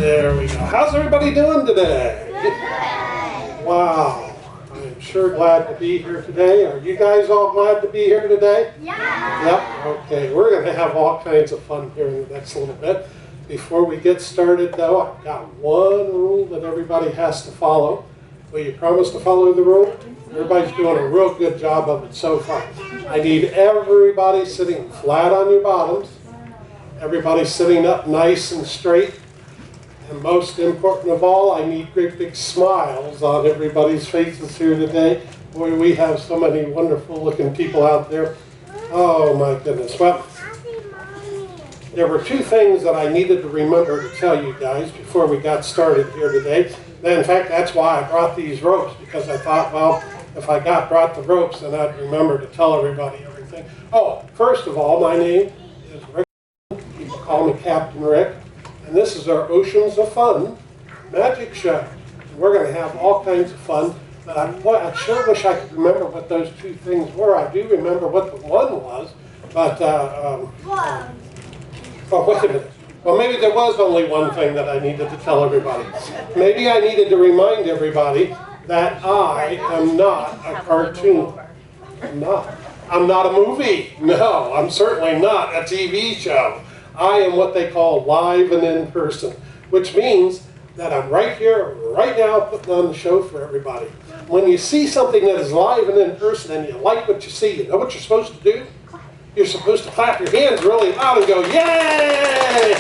There we go. How's everybody doing today? Good. Wow. I'm sure glad to be here today. Are you guys all glad to be here today? Yeah. Yep. Okay. We're going to have all kinds of fun here in the next little bit. Before we get started, though, I've got one rule that everybody has to follow. Will you promise to follow the rule? Everybody's doing a real good job of it so far. I need everybody sitting flat on your bottoms. Everybody sitting up nice and straight. And most important of all, I need great big smiles on everybody's faces here today. Boy, we have so many wonderful looking people out there. Oh my goodness. Well, there were two things that I needed to remember to tell you guys before we got started here today. In fact, that's why I brought these ropes, because I thought, well, if I brought the ropes, then I'd remember to tell everybody everything. Oh, first of all, my name is Rick. People call me Captain Rick. And this is our Oceans of Fun magic show. And we're going to have all kinds of fun. But I sure wish I could remember what those two things were. I do remember what the one was, but oh, wait a minute. Well, maybe there was only one thing that I needed to tell everybody. Maybe I needed to remind everybody that I am not a cartoon. I'm not a movie. No, I'm certainly not a TV show. I am what they call live and in person, which means that I'm right here, right now, putting on the show for everybody. When you see something that is live and in person and you like what you see, you know what you're supposed to do? You're supposed to clap your hands really loud and go, yay!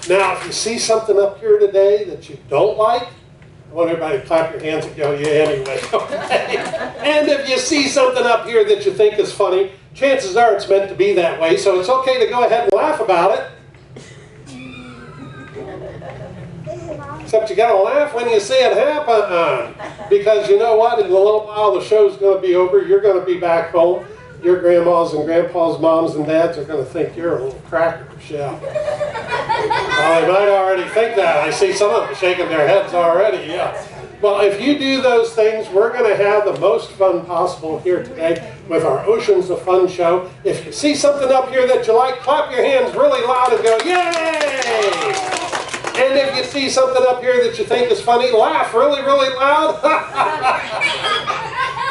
Now, if you see something up here today that you don't like, I want everybody to clap your hands and go, yeah, anyway. Okay? And if you see something up here that you think is funny, chances are it's meant to be that way, so it's okay to go ahead and laugh about it. Except you gotta laugh when you see it happen. Because you know what? In a little while the show's gonna be over, you're gonna be back home. Your grandmas and grandpas, moms and dads are gonna think you're a little cracker shell. Well, they might already think that. I see some of them shaking their heads already, yeah. Well, if you do those things, we're going to have the most fun possible here today with our Oceans of Fun show. If you see something up here that you like, clap your hands really loud and go, yay! And if you see something up here that you think is funny, laugh really, really loud.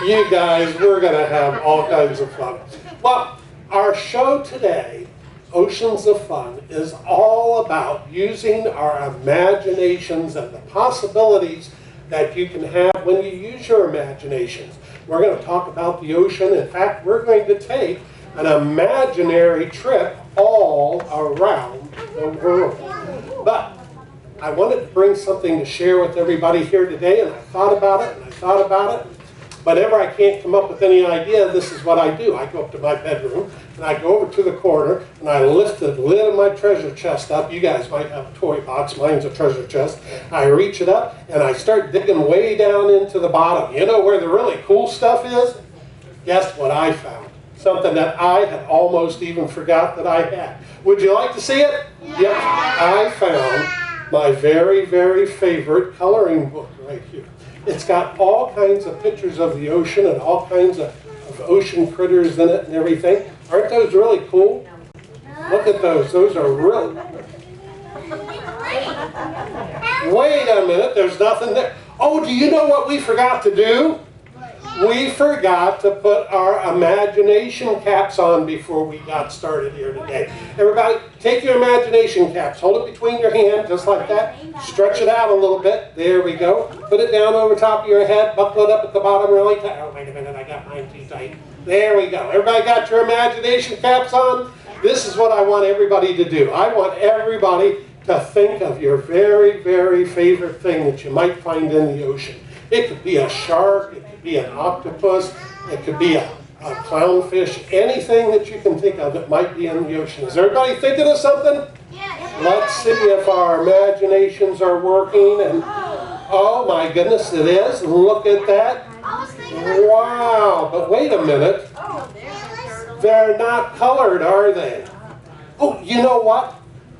You guys, we're going to have all kinds of fun. Well, our show today, Oceans of Fun, is all about using our imaginations and the possibilities that you can have when you use your imaginations. We're going to talk about the ocean. In fact, we're going to take an imaginary trip all around the world. But I wanted to bring something to share with everybody here today, and I thought about it, and I thought about it. Whenever I can't come up with any idea, this is what I do. I go up to my bedroom, and I go over to the corner, and I lift the lid of my treasure chest up. You guys might have a toy box. Mine's a treasure chest. I reach it up, and I start digging way down into the bottom. You know where the really cool stuff is? Guess what I found? Something that I had almost even forgot that I had. Would you like to see it? Yeah. Yep. I found my very, very favorite coloring book right here. It's got all kinds of pictures of the ocean and all kinds of ocean critters in it and everything. Aren't those really cool? Look at those. Those are really... Wait a minute. There's nothing there. Oh, do you know what we forgot to do? We forgot to put our imagination caps on before we got started here today. Everybody, take your imagination caps. Hold it between your hands, just like that. Stretch it out a little bit. There we go. Put it down over top of your head. Buckle it up at the bottom really tight. Oh, wait a minute. I got mine too tight. There we go. Everybody got your imagination caps on? This is what I want everybody to do. I want everybody to think of your very, very favorite thing that you might find in the ocean. It could be a shark. It could be an octopus. It could be a clownfish. Anything that you can think of that might be in the ocean. Is everybody thinking of something? Yes. Let's see if our imaginations are working. And oh my goodness, it is. Look at that. Wow. But wait a minute. They're not colored, are they? Oh, you know what?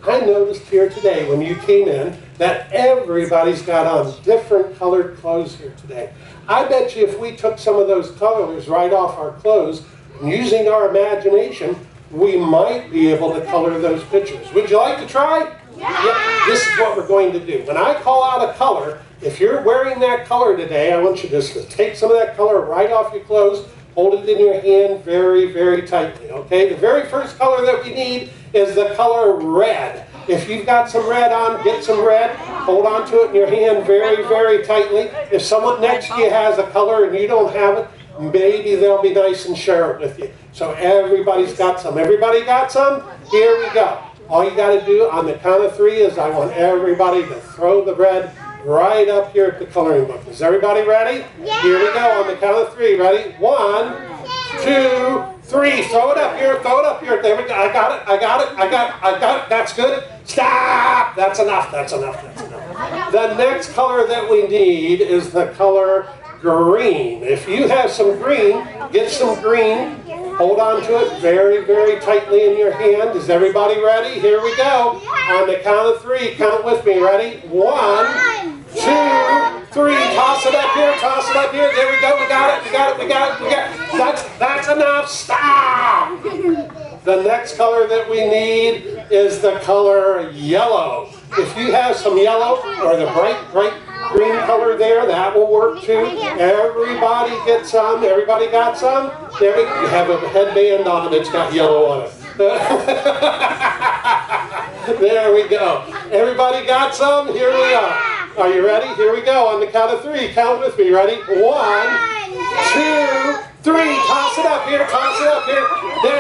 I noticed here today when you came in that everybody's got on different colored clothes here today. I bet you if we took some of those colors right off our clothes and using our imagination, we might be able to color those pictures. Would you like to try? Yeah. this is what we're going to do. When I call out a color, if you're wearing that color today, I want you just to take some of that color right off your clothes, hold it in your hand very, very tightly, okay? The very first color that we need is the color red. If you've got some red on, get some red, hold on to it in your hand very, very tightly. If someone next to you has a color and you don't have it, maybe they'll be nice and share it with you. So everybody's got some. Everybody got some? Here we go. All you got to do on the count of 3 is I want everybody to throw the red right up here at the coloring book. Is everybody ready? Yeah. Here we go on the count of 3. Ready? 1, 2, 3. Throw it up here. Throw it up here. There we go. I got it. I got it. I got it. I got it. That's good. Stop. That's enough. That's enough. That's enough. The next color that we need is the color green. If you have some green, get some green. Hold on to it very, very tightly in your hand. Is everybody ready? Here we go. On the count of 3, count with me. Ready? 1, 2, 3. Toss it up here. Toss it up here. There we go. We got it. We got it. We got it. We got it. That's enough. Stop. The next color that we need is the color yellow. If you have some yellow or the bright green color there, that will work too. Everybody get some. Everybody got some? There you have a headband on that's got yellow on it. There we go. Everybody got some? Here we are. Are you ready? Here we go. On the count of 3, count with me. Ready? 1, 2, 3. Toss it up here. Toss it up here.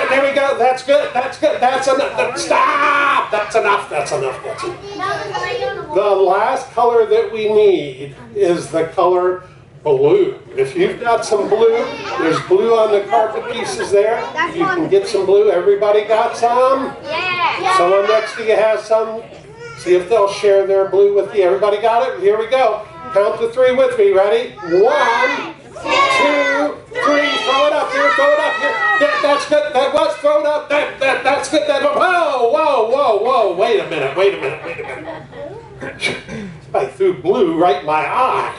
There we go. That's good. That's good. That's enough. Stop. That's enough. That's enough. That's enough. The last color that we need is the color blue. If you've got some blue, there's blue on the carpet pieces there. You can get some blue. Everybody got some? Yeah. Someone next to you has some. See if they'll share their blue with you. Everybody got it? Here we go. Count to 3 with me. Ready? 1, 2, 3. Throw it up here. Throw it up here. That's good. That was thrown up. That's good. Whoa. Wait a minute. I threw blue right in my eye.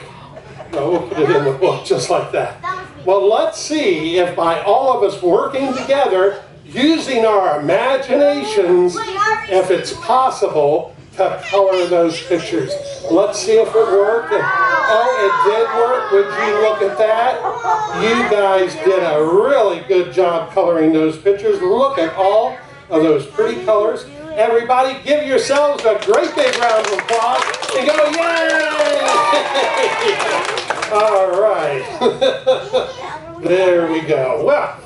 No, we'll put it in the book just like that. Well, let's see if by all of us working together, using our imaginations, if it's possible to color those pictures. Let's see if it worked. Oh, it did work. Would you look at that? You guys did a really good job coloring those pictures. Look at all of those pretty colors. Everybody give yourselves a great big round of applause and go, yay! All right. There we go. Well,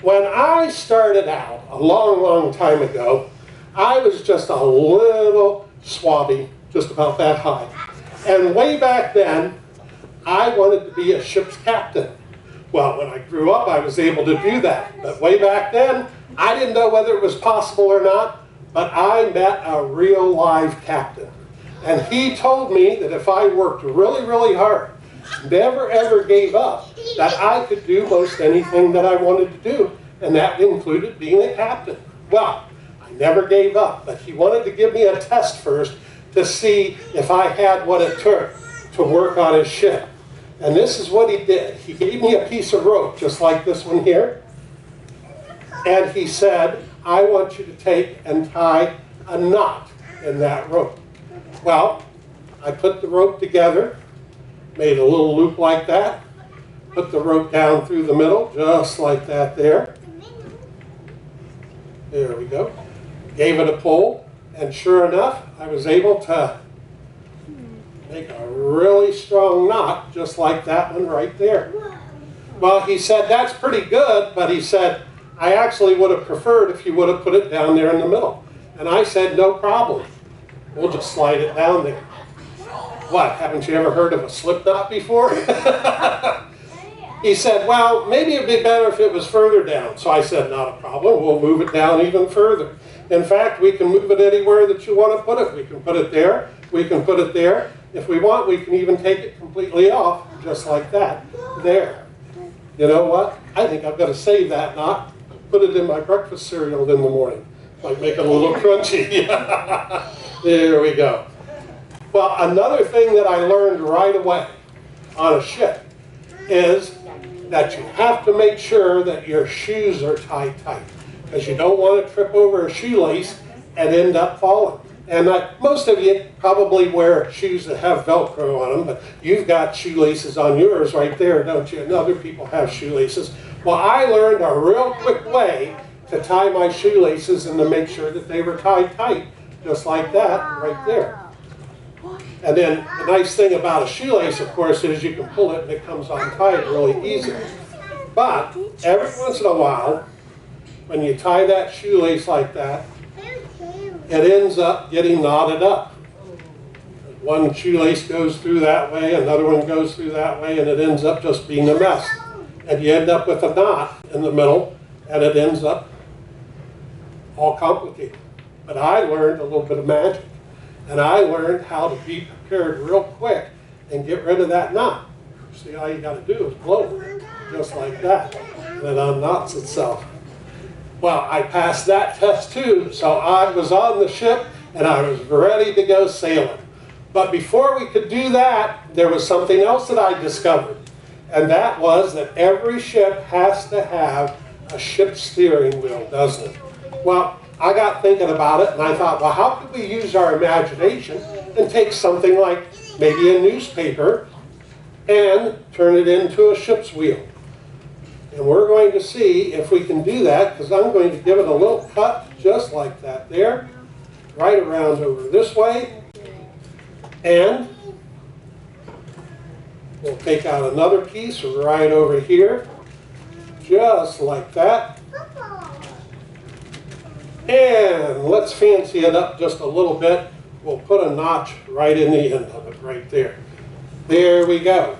when I started out a long, long time ago, I was just a little swabby, just about that high. And way back then, I wanted to be a ship's captain. Well, when I grew up, I was able to do that. But way back then, I didn't know whether it was possible or not, but I met a real live captain. And he told me that if I worked really, really hard, never ever gave up, that I could do most anything that I wanted to do. And that included being a captain. Well, I never gave up, but he wanted to give me a test first to see if I had what it took to work on his ship. And this is what he did. He gave me a piece of rope, just like this one here. And he said, I want you to take and tie a knot in that rope. Well, I put the rope together, made a little loop like that, put the rope down through the middle, just like that there. There we go. Gave it a pull, and sure enough, I was able to make a really strong knot, just like that one right there. Well, he said, that's pretty good, but he said, I actually would have preferred if you would have put it down there in the middle. And I said, no problem. We'll just slide it down there. What, haven't you ever heard of a slip knot before? He said, well, maybe it'd be better if it was further down. So I said, not a problem. We'll move it down even further. In fact, we can move it anywhere that you want to put it. We can put it there. We can put it there. If we want, we can even take it completely off, just like that. There. You know what? I think I've got to save that knot, put it in my breakfast cereal in the morning. Might make it a little crunchy. There we go. Well, another thing that I learned right away on a ship is that you have to make sure that your shoes are tied tight, because you don't want to trip over a shoelace and end up falling. And most of you probably wear shoes that have Velcro on them, but you've got shoelaces on yours right there, don't you? And other people have shoelaces. Well, I learned a real quick way to tie my shoelaces and to make sure that they were tied tight, just like that, right there. And then the nice thing about a shoelace, of course, is you can pull it and it comes untied really easily. But every once in a while, when you tie that shoelace like that, it ends up getting knotted up. One shoelace goes through that way, another one goes through that way, and it ends up just being a mess. And you end up with a knot in the middle, and it ends up all complicated. But I learned a little bit of magic. And I learned how to be prepared real quick and get rid of that knot. See, all you got to do is blow it, just like that, and it unknots itself. Well, I passed that test too, so I was on the ship and I was ready to go sailing. But before we could do that, there was something else that I discovered. And that was that every ship has to have a ship steering wheel, doesn't it? Well, I got thinking about it and I thought, well, how could we use our imagination and take something like maybe a newspaper and turn it into a ship's wheel? And we're going to see if we can do that, because I'm going to give it a little cut just like that there, right around over this way. And we'll take out another piece right over here, just like that. And let's fancy it up just a little bit. We'll put a notch right in the end of it, right there. There we go.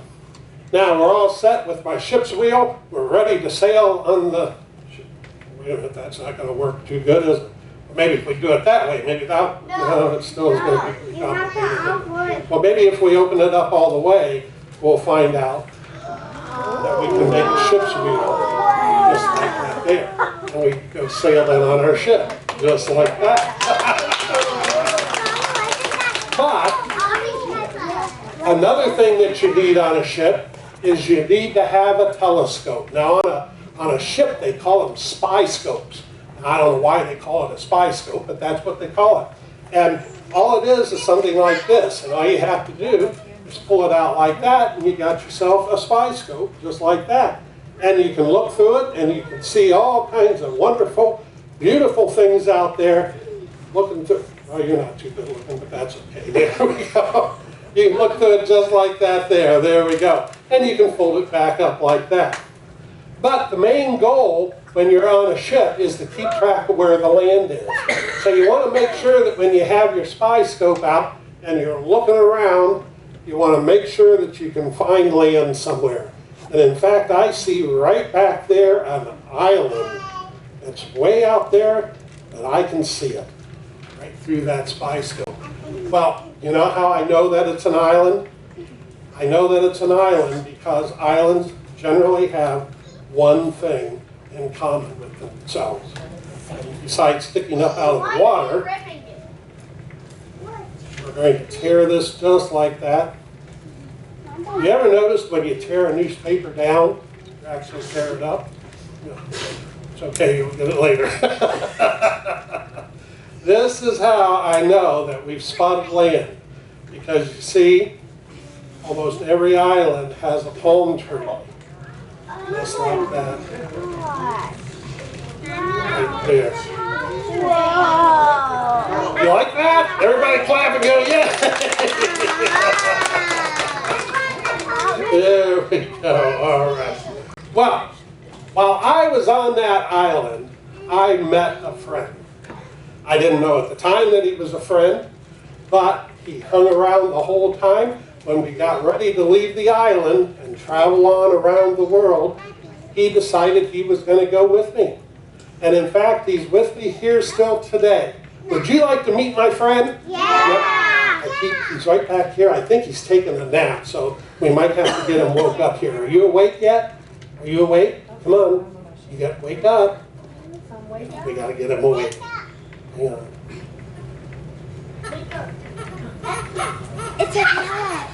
Now we're all set with my ship's wheel. We're ready to sail on the... Wait a minute, that's not going to work too good, is it? Maybe if we do it that way, maybe that... No, it still is going to be pretty complicated. Well, maybe if we open it up all the way, we'll find out that we can make a ship's wheel just like that there. And we go sailing on our ship, just like that. But another thing that you need on a ship is you need to have a telescope. Now on a ship they call them spy scopes. I don't know why they call it a spy scope, but that's what they call it. And all it is something like this. And all you have to do is pull it out like that and you got yourself a spy scope just like that. And you can look through it and you can see all kinds of wonderful, beautiful things out there. Looking through, oh, you're not too good looking, but that's okay. There we go. You can look through it just like that there. There we go. And you can fold it back up like that. But the main goal when you're on a ship is to keep track of where the land is. So you want to make sure that when you have your spy scope out and you're looking around, you want to make sure that you can find land somewhere. And in fact, I see right back there an island. It's way out there, but I can see it right through that spy scope. Well, you know how I know that it's an island? I know that it's an island because islands generally have one thing in common with themselves. And besides sticking up out of the water, we're going to tear this just like that. You ever noticed when you tear a newspaper down, you actually tear it up? No. It's okay, you'll get it later. This is how I know that we've spotted land. Because you see, almost every island has a palm tree. Just like that. Right there. You like that? Everybody clap and go, yeah! There we go, all right. Well, while I was on that island, I met a friend. I didn't know at the time that he was a friend, but he hung around the whole time. When we got ready to leave the island and travel on around the world, he decided he was going to go with me. And in fact, he's with me here still today. Would you like to meet my friend? Yeah! Yep. He's right back here. I think he's taking a nap, so we might have to get him woke up here. Are you awake yet? Are you awake? Come on. You got to wake up. We got to get him awake. Hang on. It's a cat.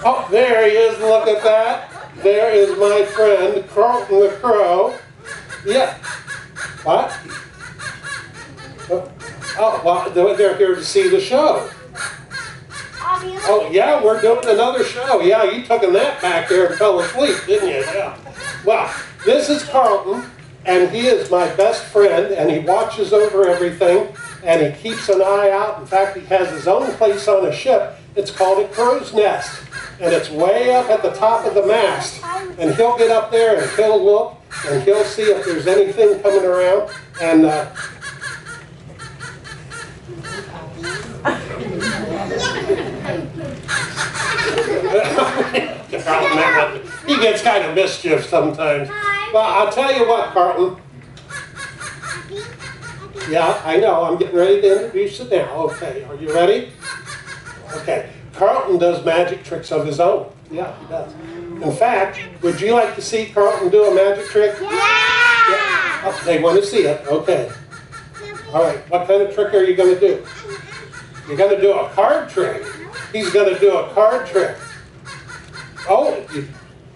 Oh, there he is. Look at that. There is my friend, Carlton the Crow. Yeah. What? Oh, well, they're here to see the show. Oh, yeah, we're doing another show. Yeah, you took a nap back there and fell asleep, didn't you? Yeah. Well, this is Carlton, and he is my best friend, and he watches over everything, and he keeps an eye out. In fact, he has his own place on a ship. It's called a crow's nest, and it's way up at the top of the mast. And he'll get up there, and he'll look, and he'll see if there's anything coming around, and he gets kind of mischief sometimes. But I'll tell you what, Carlton. Yeah, I know. I'm getting ready to introduce you now. Okay, are you ready? Okay. Carlton does magic tricks of his own. Yeah, he does. In fact, would you like to see Carlton do a magic trick? Yeah! Oh, they want to see it. Okay. All right. What kind of trick are you going to do? You're going to do a card trick. He's going to do a card trick. Oh,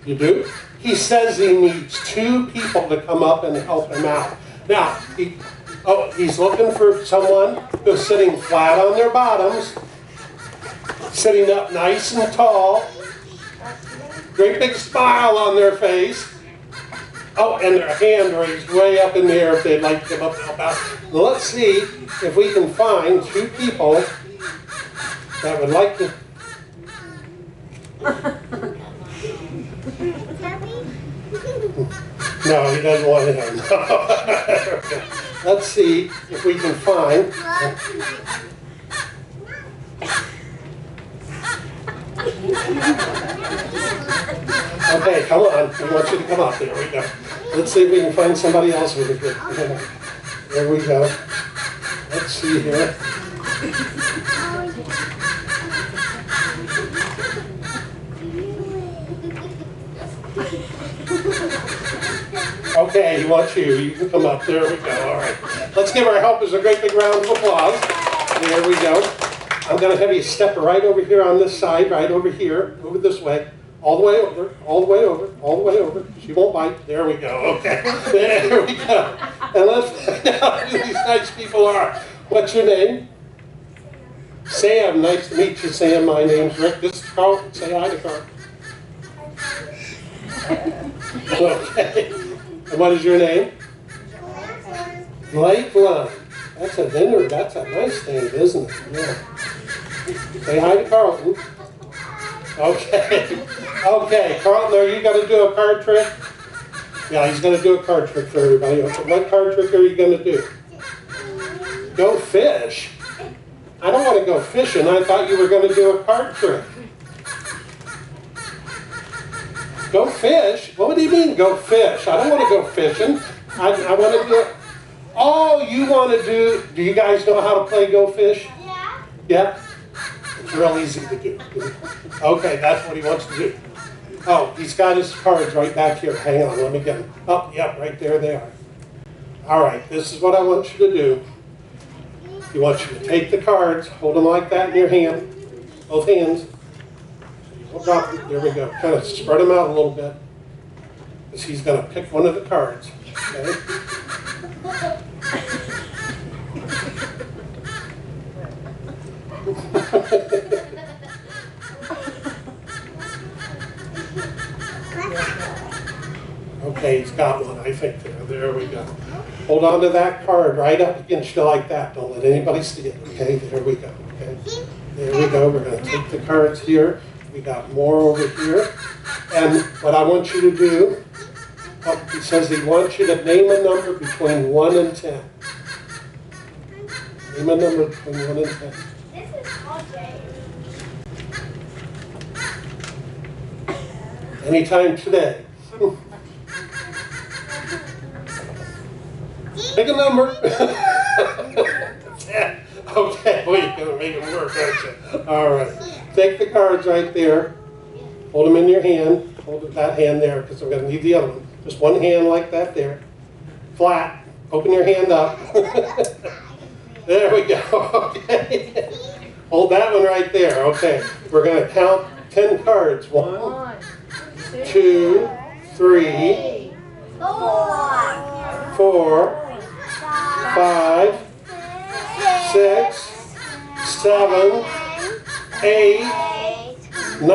you do? He says he needs 2 people to come up and help him out. Now, he's looking for someone who's sitting flat on their bottoms, sitting up nice and tall, great big smile on their face. Oh, and their hand raised way up in the air if they'd like to come up and help out. Well, let's see if we can find 2 people that would like to. No, he doesn't want him. Let's see if we can find. Okay, come on. We want you to come up. There we go. Let's see if we can find somebody else we can get. There we go. Let's see here. Okay, he wants you. You can come up. There we go. All right. Let's give our helpers a great big round of applause. There we go. I'm going to have you step right over here on this side, right over here, over this way, all the way over, all the way over, all the way over. She won't bite. There we go. Okay. There we go. And let's find out who these nice people are. What's your name? Sam. Nice to meet you, Sam. My name's Rick. This is Carl. Say hi to Carl. Okay. And what is your name? Lakeland. That's a dinner. That's a nice name, isn't it? Yeah. Say hi to Carlton. Okay. Okay, Carlton, are you going to do a card trick? Yeah, he's going to do a card trick for everybody. What card trick are you going to do? Go fish? I don't want to go fishing. I thought you were going to do a card trick. Go fish? What do you mean go fish? I don't want to go fishing. I want to do it. Oh, you want to do you guys know how to play go fish? Yeah. Yeah? It's real easy to do. Okay, that's what he wants to do. Oh, he's got his cards right back here. Hang on, let me get them. Oh, yep, right there they are. All right, this is what I want you to do. He wants you to take the cards, hold them like that in your hand, both hands. We'll drop them. There we go. Kind of spread them out a little bit. Because he's going to pick one of the cards. Okay? Okay, he's got one, I think. There we go. Hold on to that card right up against you like that. Don't let anybody see it. Okay, there we go. Okay, there we go. We're going to take the cards here. We got more over here. And what I want you to do, he says he wants you to name a number between 1 and 10. Name a number between 1 and 10. This is all day. Anytime today. Pick a number. Okay, well, you're going to make it work, aren't you? All right. Take the cards right there. Hold them in your hand. Hold that hand there because we're going to need the other one. Just one hand like that there. Flat. Open your hand up. There we go. Okay. Hold that one right there. Okay. We're going to count 10 cards. 1, 2, 3, 4, 5, 6, 7, 8, 9,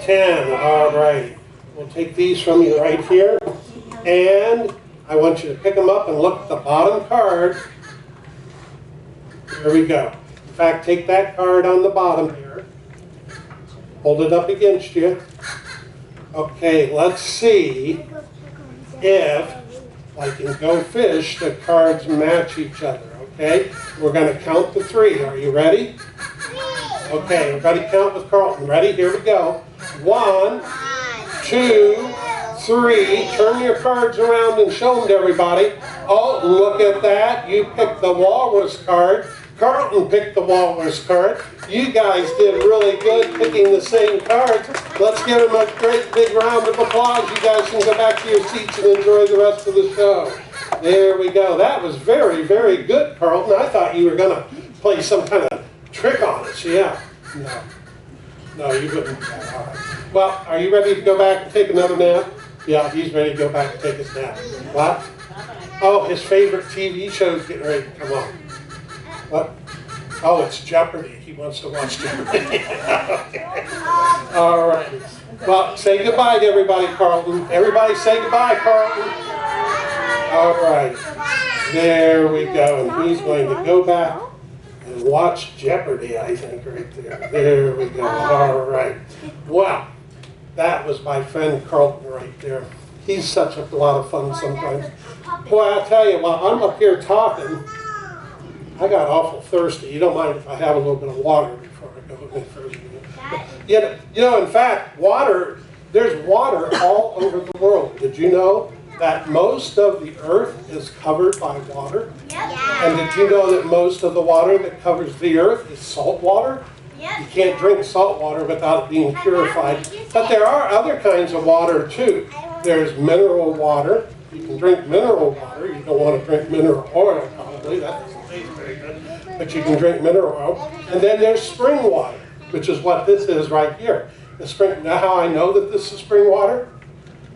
10. All right. We'll take these from you right here. And I want you to pick them up and look at the bottom card. There we go. In fact, take that card on the bottom here. Hold it up against you. Okay, let's see if, like in Go Fish, the cards match each other, okay? We're going to count to 3. Are you ready? Okay, everybody count with Carlton. Ready? Here we go. 1, 2, 3. Turn your cards around and show them to everybody. Oh, look at that. You picked the walrus card. Carlton picked the walrus card. You guys did really good picking the same cards. Let's give them a great big round of applause. You guys can go back to your seats and enjoy the rest of the show. There we go. That was very, very good, Carlton. I thought you were going to play some kind of trick on us. Yeah. No, you wouldn't. All right. Well, are you ready to go back and take another nap? Yeah, he's ready to go back and take his nap. What? Oh, his favorite TV show's getting ready to come on. What? Oh, it's Jeopardy. He wants to watch Jeopardy. Okay. All right. Well, say goodbye to everybody, Carlton. Everybody say goodbye, Carlton. All right. There we go. And he's going to go back and watch Jeopardy, I think, right there. There we go. All right. Well, that was my friend Carlton right there. He's such a lot of fun sometimes. Boy, I tell you, while I'm up here talking, I got awful thirsty. You don't mind if I have a little bit of water before I go any further? You know, in fact, there's water all over the world. Did you know that most of the earth is covered by water? And did you know that most of the water that covers the earth is salt water? You can't drink salt water without it being purified. But there are other kinds of water too. There's mineral water. You can drink mineral water. You don't want to drink mineral oil probably. That doesn't taste very good. But you can drink mineral oil. And then there's spring water, which is what this is right here. The spring. Now how I know that this is spring water?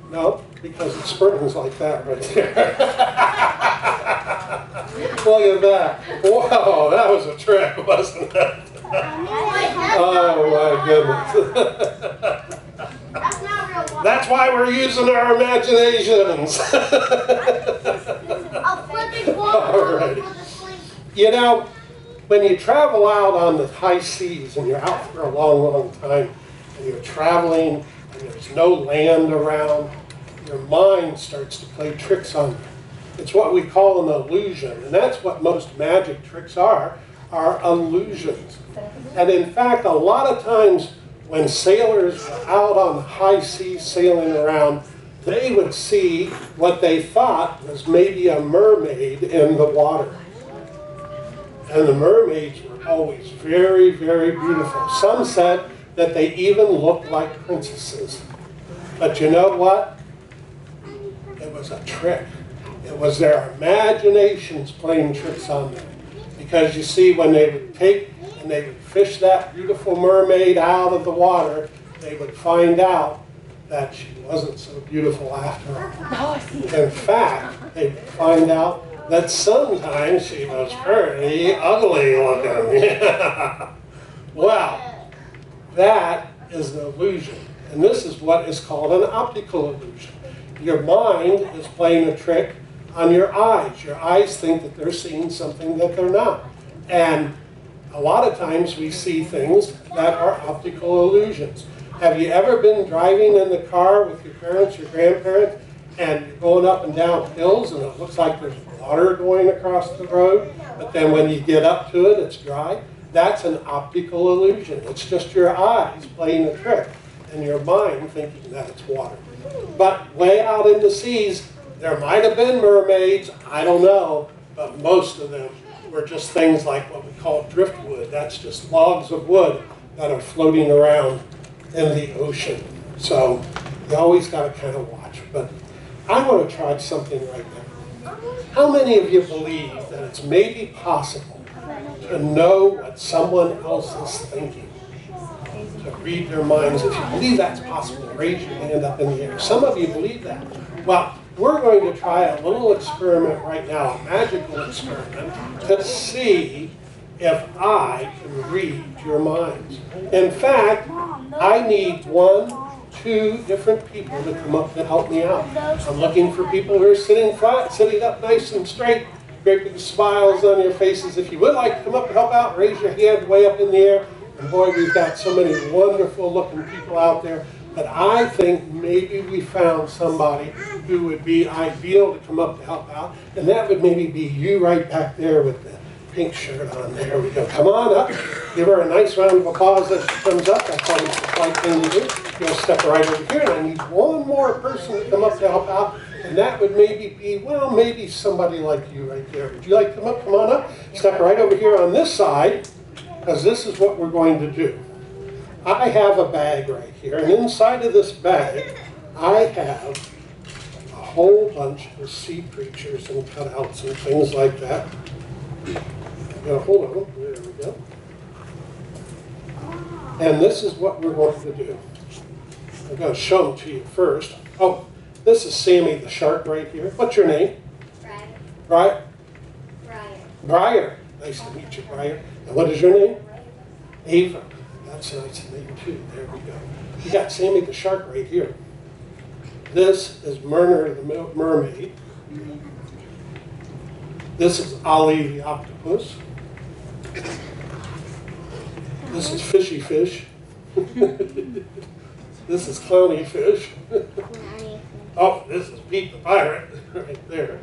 No, because it springs like that right there. Look at that. Whoa, that was a trick, wasn't it? Oh my goodness. That's why we're using our imaginations. Alrighty. You know, when you travel out on the high seas and you're out for a long, long time and you're traveling and there's no land around, your mind starts to play tricks on you. It's what we call an illusion, and that's what most magic tricks are illusions. And in fact, a lot of times when sailors were out on the high seas sailing around, they would see what they thought was maybe a mermaid in the water. And the mermaids were always very, very beautiful. Some said that they even looked like princesses. But you know what? It was a trick. It was their imaginations playing tricks on them. Because you see, when they would take and they would fish that beautiful mermaid out of the water, they would find out that she wasn't so beautiful after all. In fact, they would find out that sometimes she was pretty ugly looking. Well, that is an illusion. And this is what is called an optical illusion. Your mind is playing a trick on your eyes. Your eyes think that they're seeing something that they're not. And a lot of times we see things that are optical illusions. Have you ever been driving in the car with your parents, your grandparents, and you're going up and down hills and it looks like there's water going across the road, but then when you get up to it, it's dry? That's an optical illusion. It's just your eyes playing a trick and your mind thinking that it's water. But way out in the seas, there might have been mermaids, I don't know, but most of them were just things like what we call driftwood. That's just logs of wood that are floating around in the ocean. So you always got to kind of watch. But I want to try something right now. How many of you believe that it's maybe possible to know what someone else is thinking? To read their minds. If you believe that's possible, raise your hand up in the air. Some of you believe that. Well, we're going to try a little experiment right now, a magical experiment, to see if I can read your minds. In fact, I need 1, 2 different people to come up to help me out. I'm looking for people who are sitting flat, sitting up nice and straight, great big smiles on your faces. If you would like to come up and help out, raise your hand way up in the air. And boy, we've got so many wonderful looking people out there that I think maybe we found somebody who would be ideal to come up to help out. And that would maybe be you right back there with the pink shirt on. There we go. Come on up. Give her a nice round of applause as she comes up. That's always the right thing to do. You'll step right over here, and I need 1 more person to come up to help out. And that would maybe be, well, maybe somebody like you right there. Would you like to come up? Come on up. Step right over here on this side, because this is what we're going to do. I have a bag right here, and inside of this bag, I have a whole bunch of sea creatures and cutouts and things like that. Got a hold of them. There we go. And this is what we're going to do. I'm going to show them to you first. Oh, this is Sammy the shark right here. What's your name? Briar. Briar? Briar. Nice to meet you, Briar. And what is your name? Ava. That's a nice name too. There we go. You got Sammy the shark right here. This is Myrna the mermaid. This is Ollie the octopus. This is Fishy Fish. This is Clowny Fish. Oh, this is Pete the pirate right there.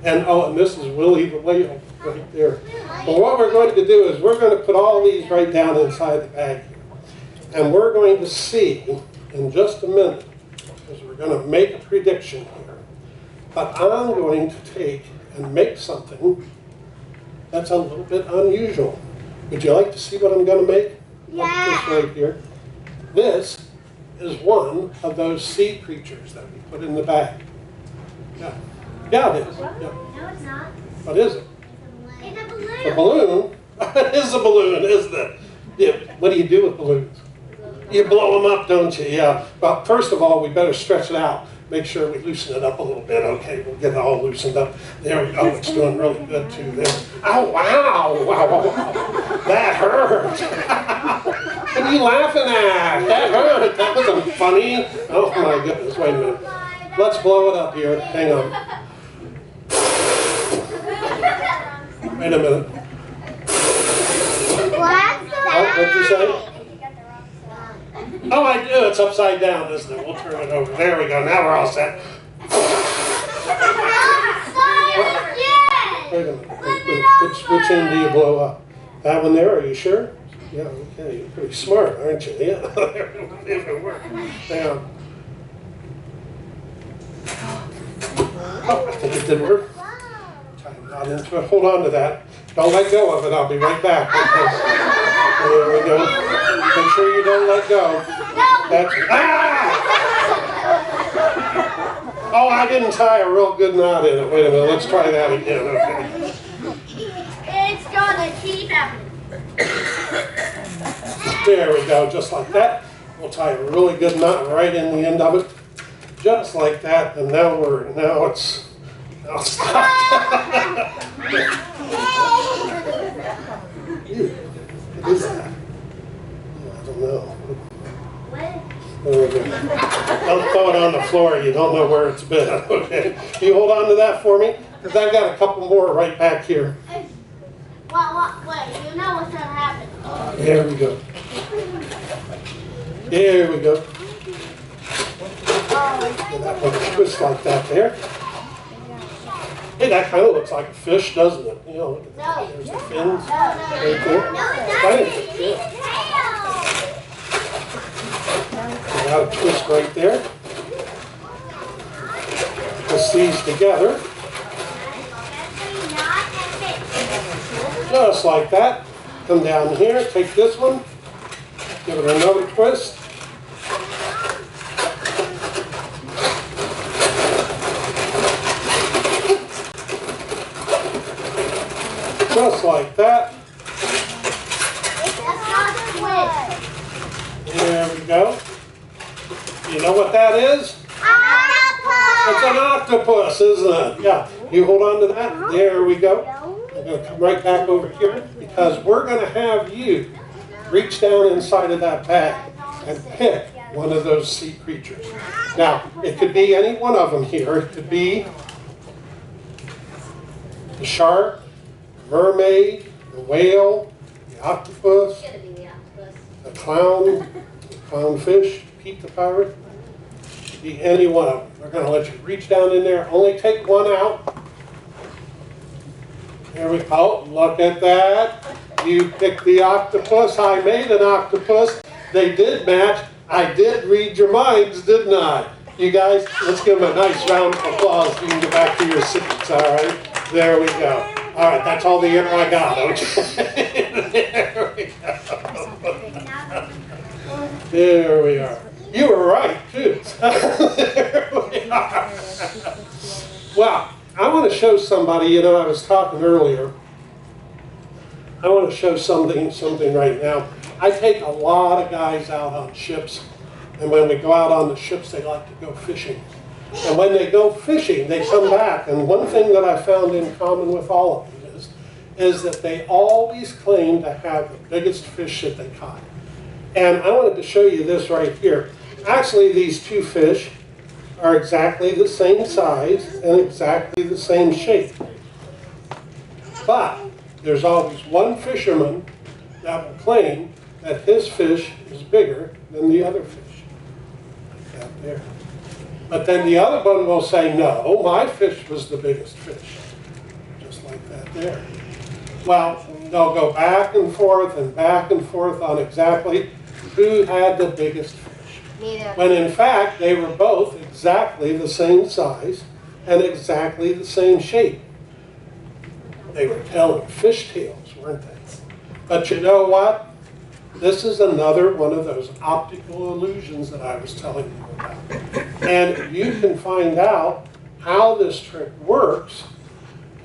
And oh, and this is Willie the whale right there. Well, what we're going to do is we're going to put all these right down inside the bag here. And we're going to see in just a minute, because we're going to make a prediction here. But I'm going to take and make something that's a little bit unusual. Would you like to see what I'm going to make? Yeah. This right here. This is one of those sea creatures that we put in the bag. Yeah. Yeah, it is. Yeah. No, it's not. What is it? It's a balloon. A balloon? It is a balloon, isn't it? Yeah. What do you do with balloons? You blow them up, don't you? Yeah. Well, first of all, we better stretch it out. Make sure we loosen it up a little bit. Okay, we'll get it all loosened up. There we go. It's doing really good too there. Oh, wow. Wow. That hurt. What are you laughing at? That hurt. That wasn't funny. Oh, my goodness. Wait a minute. Let's blow it up here. Hang on. Wait a minute. What'd you say? Oh, I do. It's upside down, isn't it? We'll turn it over. There we go. Now we're all set. Wait a minute. Which end do you blow up? That one there? Are you sure? Yeah, okay. You're pretty smart, aren't you? Yeah. If it worked. Hang on. Oh, I think it did work. Tie a knot into it. Hold on to that. Don't let go of it. I'll be right back. Okay. There we go. Make sure you don't let go. That's, oh, I didn't tie a real good knot in it. Wait a minute. Let's try that again. Okay. It's gonna keep happening. There we go. Just like that. We'll tie a really good knot right in the end of it. Just like that. And now it's stopped. What is that? I don't know. There we go. Don't throw it on the floor. You don't know where it's been. Okay. Can you hold on to that for me? Because I've got a couple more right back here. Wait, you know what's gonna happen. There we go. There we go. And that one twists like that there. Hey, that kind of looks like a fish, doesn't it? You know, look at that. There's the fins right there. Kind of fish, yeah. Got a twist right there. Twist these together. Just like that. Come down here, take this one, give it another twist. Just like that. There we go. You know what that is? It's an octopus, isn't it? Yeah. You hold on to that. There we go. I'm going to come right back over here because we're going to have you reach down inside of that bag and pick one of those sea creatures. Now, it could be any one of them here. It could be the shark, the mermaid, the whale, the octopus, the clownfish, Pete the pirate. It could be any one of them. We're going to let you reach down in there. Only take one out. Here we go. Look at that. You picked the octopus. I made an octopus. They did match. I did read your minds, didn't I? You guys, let's give them a nice round of applause. You can get back to your seats, all right? There we go. All right, that's all the air I got. Okay. There we go. There we are. You were right, too. There we are. Well, I want to show somebody, you know, I was talking earlier. I want to show something right now. I take a lot of guys out on ships, and when we go out on the ships, they like to go fishing. And when they go fishing, they come back, and one thing that I found in common with all of them is that they always claim to have the biggest fish that they caught. And I wanted to show you this right here. Actually, these two fish are exactly the same size and exactly the same shape. But there's always one fisherman that will claim that his fish is bigger than the other fish. Like that there. But then the other one will say, no, my fish was the biggest fish. Just like that there. Well, they'll go back and forth on exactly who had the biggest fish. When in fact, they were both exactly the same size and exactly the same shape. They were telling fish tales, weren't they? But you know what? This is another one of those optical illusions that I was telling you about. And you can find out how this trick works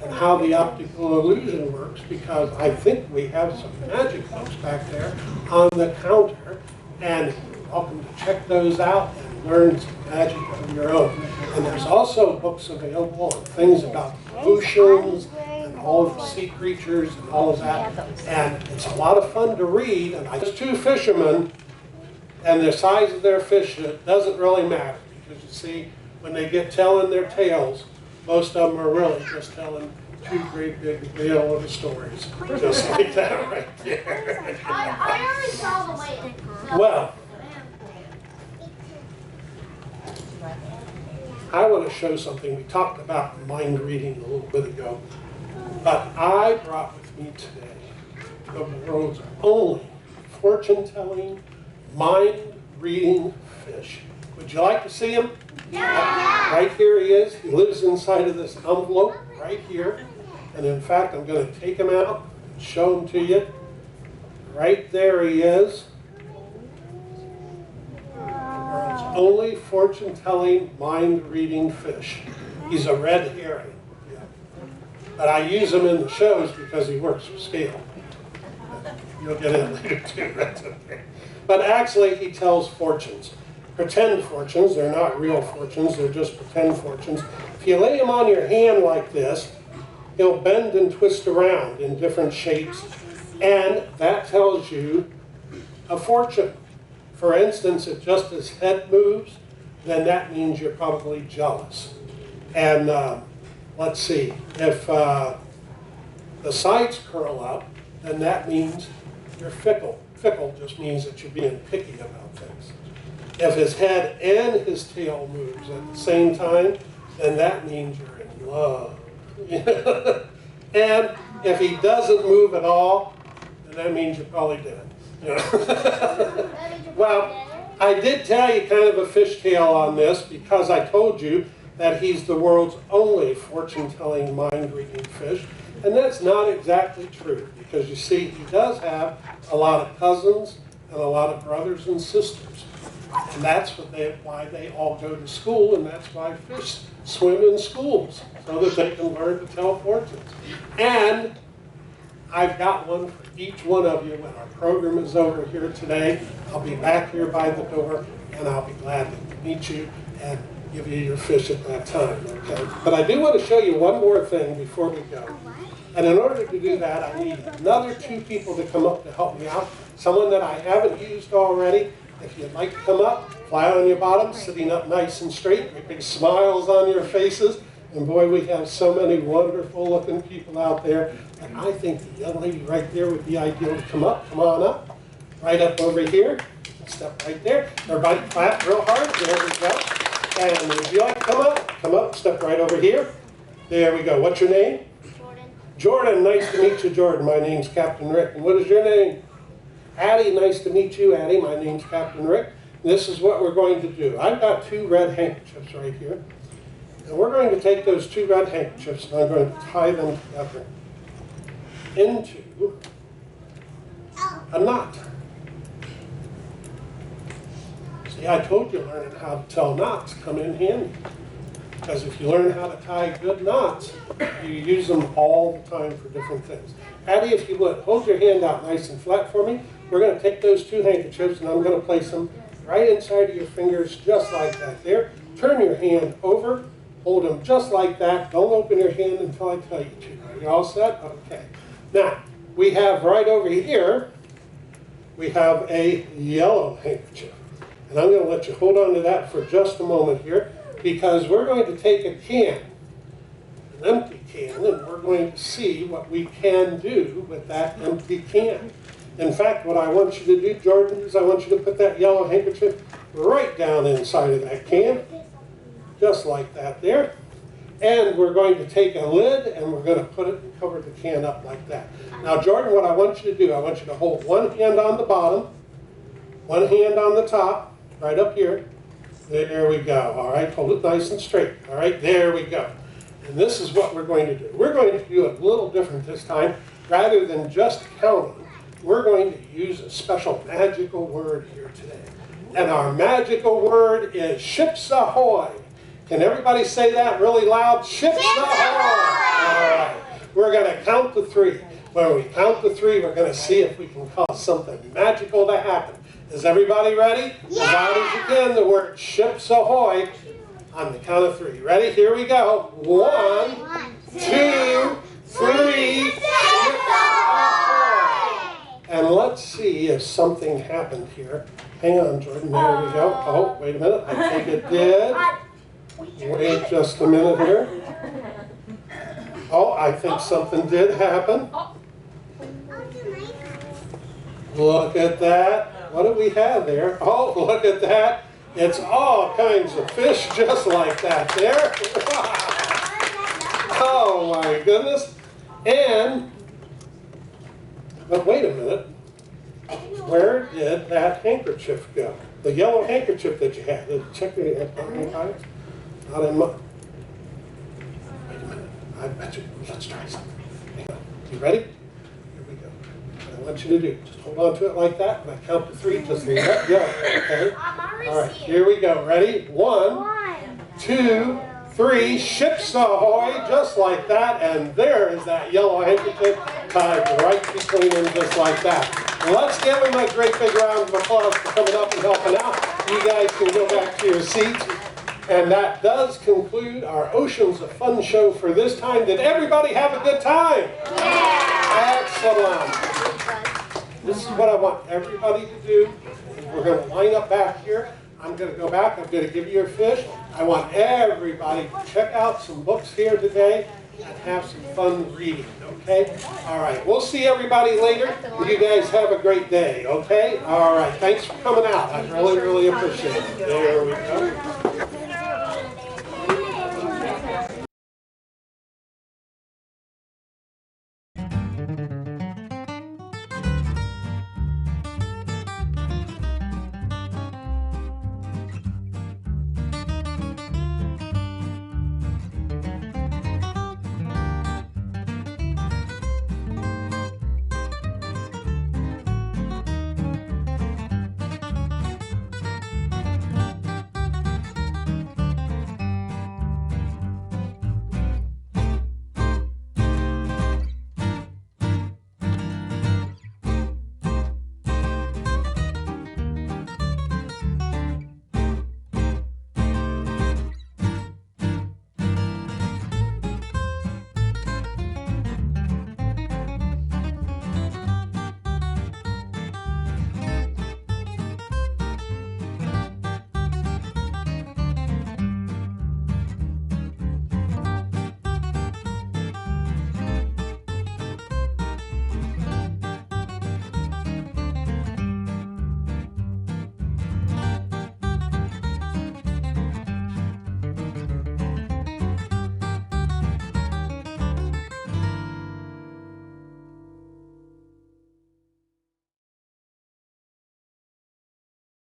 and how the optical illusion works because I think we have some magic books back there on the counter. And you're welcome to check those out and learn some magic of your own. And there's also books available on things about the oceans and all of the sea creatures and all of that. And it's a lot of fun to read. And there's two fishermen, and the size of their fish, it doesn't really matter. Because you see, when they get telling their tales, most of them are really just telling two great big whale of stories. Just like that right there. I already saw the whale. Well, I want to show something. We talked about mind reading a little bit ago, but I brought with me today the world's only fortune-telling, mind-reading fish. Would you like to see him? Yeah. Right here he is. He lives inside of this envelope right here. And in fact, I'm going to take him out and show him to you. Right there he is. Only fortune-telling, mind-reading fish. He's a red herring. Yeah. But I use him in the shows because he works for scale. You'll get it later too. That's okay. But actually, he tells fortunes. Pretend fortunes. They're not real fortunes. They're just pretend fortunes. If you lay him on your hand like this, he'll bend and twist around in different shapes. And that tells you a fortune. For instance, if just his head moves, then that means you're probably jealous. And let's see, if the sides curl up, then that means you're fickle. Fickle just means that you're being picky about things. If his head and his tail moves at the same time, then that means you're in love. And if he doesn't move at all, then that means you're probably dead. Well, I did tell you kind of a fishtail on this because I told you that he's the world's only fortune-telling, mind-reading fish. And that's not exactly true because you see, he does have a lot of cousins and a lot of brothers and sisters. And that's why they all go to school, and that's why fish swim in schools, so that they can learn to tell fortunes. And I've got one for each one of you when our program is over here today. I'll be back here by the door, and I'll be glad to meet you and give you your fish at that time, okay? But I do want to show you one more thing before we go. And in order to do that, I need another 2 people to come up to help me out. Someone that I haven't used already. If you'd like to come up, flat on your bottom, sitting up nice and straight, with big smiles on your faces. And boy, we have so many wonderful looking people out there. And I think the young lady right there would be ideal to come up. Come on up. Right up over here. Step right there. Everybody clap real hard. There we go. And would you like to come up? Come up, step right over here. There we go. What's your name? Jordan. Jordan, nice to meet you, Jordan. My name's Captain Rick. And what is your name? Addie, nice to meet you, Addie. My name's Captain Rick. This is what we're going to do. I've got 2 red handkerchiefs right here. And we're going to take those 2 red handkerchiefs and I'm going to tie them together into a knot. See, I told you learning how to tell knots come in handy. Because if you learn how to tie good knots, you use them all the time for different things. Addie, if you would, hold your hand out nice and flat for me. We're going to take those 2 handkerchiefs and I'm going to place them right inside of your fingers just like that. There. Turn your hand over. Hold them just like that. Don't open your hand until I tell you to. Are you all set? Okay. Now, we have right over here, we have a yellow handkerchief. And I'm going to let you hold on to that for just a moment here because we're going to take a can, an empty can, and we're going to see what we can do with that empty can. In fact, what I want you to do, Jordan, is I want you to put that yellow handkerchief right down inside of that can. Just like that there. And we're going to take a lid and we're going to put it and cover the can up like that. Now, Jordan, what I want you to do, I want you to hold one hand on the bottom, one hand on the top, right up here. There we go. All right, hold it nice and straight. All right, there we go. And this is what we're going to do. We're going to do it a little different this time. Rather than just counting, we're going to use a special magical word here today. And our magical word is ships ahoy. Can everybody say that really loud? Ships ahoy! All right. We're going to count to 3. When we count to 3, we're going to see if we can cause something magical to happen. Is everybody ready? Yeah! As loud as you can, the word ships ahoy on the count of 3. Ready? Here we go. 1, 2, 3. Ships ahoy! And let's see if something happened here. Hang on, Jordan. There we go. Oh, wait a minute. I think it did. Wait just a minute here. Oh, I think something did happen. Look at that. What do we have there? Oh, look at that. It's all kinds of fish just like that there. Oh my goodness. And, but wait a minute. Where did that handkerchief go? The yellow handkerchief that you had. Did you check your hand? Not in my. Wait a minute. I bet you. Let's try something. Hang on. You ready? Here we go. What I want you to do, just hold on to it like that. When I count to 3, just let go. Okay? All right. Here we go. Ready? 1, 2, 3. Ships ahoy! Just like that. And there is that yellow handkerchief tied right between them, just like that. Let's give him a great big round of applause for coming up and helping out. You guys can go back to your seats. And that does conclude our Oceans of Fun show for this time. Did everybody have a good time? Yeah! Excellent. This is what I want everybody to do. We're going to line up back here. I'm going to go back. I'm going to give you your fish. I want everybody to check out some books here today and have some fun reading, okay? All right. We'll see everybody later. You guys have a great day, okay? All right. Thanks for coming out. I really, really appreciate it. There we go.